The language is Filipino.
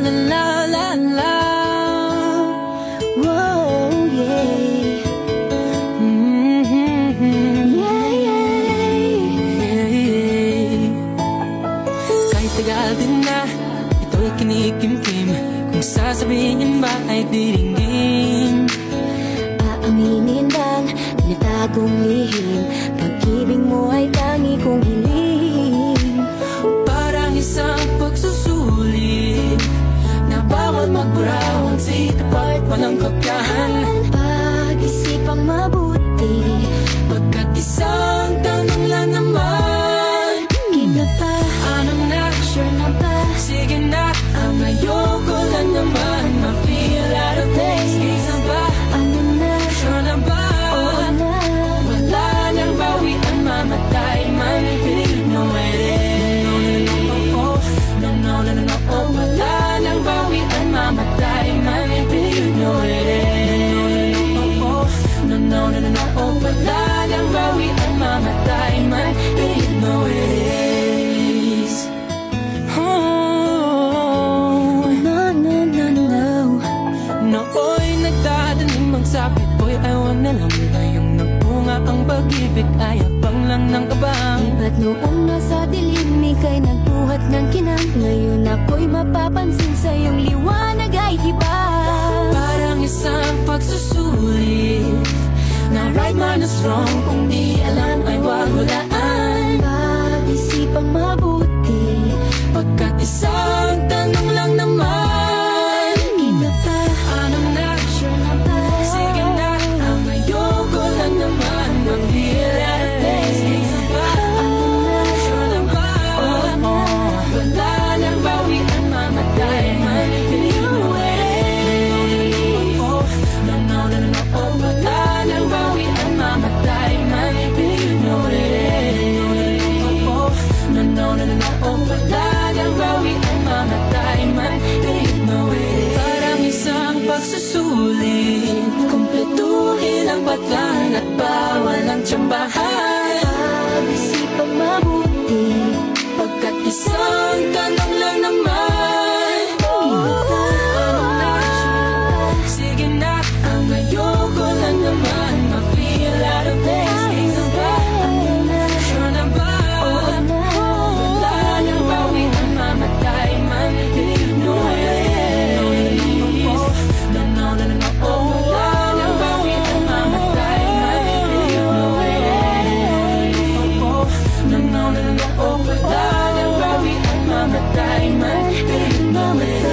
la la la la. Whoa, yeah. Yeah, yeah. Kahit tagal din na ito'y kinikimkim, kung sasabihin ba ay diringgin. Aaminin bang tinatagong lihim, pag-ibig mo ay tangi kong hiling. Parang isang pagsusulit na bawal magburaw ang sitapat walang kakahan. Pag-isipang mabuti, Pagkat isang tanong lang naman, give na pa, ano na, sure na ba? sige na, ang ayoko lang naman ma-feel out of place. Isa ba, Ano na, sure na ba? oo na. Wala nang bawian, mamatay man, you know it is. No, no, no, no, oh. Wala nang bawian, mamatay man, you know it is. No, no, no, no, oh. Wala nang bawian, mamatay man, you know it is. Oh, No, no, no, no. nooy nagdadaling magsapit, boy, ewan na lang ngayong nagbunga ang pag-ibig, ay abang lang ng kabang. Ba't noong nasa dilim, ika'y nagbuhat ng kinang, ngayon ako'y mapapansin sa iyong liwanag ay iba. Parang isang pagsusulit na right man is wrong, kung di alam ay wag hulaan. Pag-isipang mabuti, Pagkat isang tanong lang naman, give na pa, ano na, sure na ba? sige na, ang ayoko lang naman ma-feel out of place. Isa ba, sure na ba? Wala nang bawian, mamatay man, you know it is. No, no, no, no, oh. Wala nang bawian, mamatay man, you know it is. No, no, no, no, oh. Wala nang bawian, mamatay man, you know it is. Parang isang pagsusulit, kumpletuhin ang batlan at bawal ang tsambahan. Pag-isipang mabuti, Pagkat isang tanong lang naman, ano na, sige na, ang ayoko lang naman ma-feel out of place. Isa ba, sure na ba? Wala nang bawian, mamatay man, you know it is. No, no, no, no, oh. Wala nang bawian, mamatay man, you know it is. No, no, no, no, oh. Wala nang bawian, mamatay man, you know it is.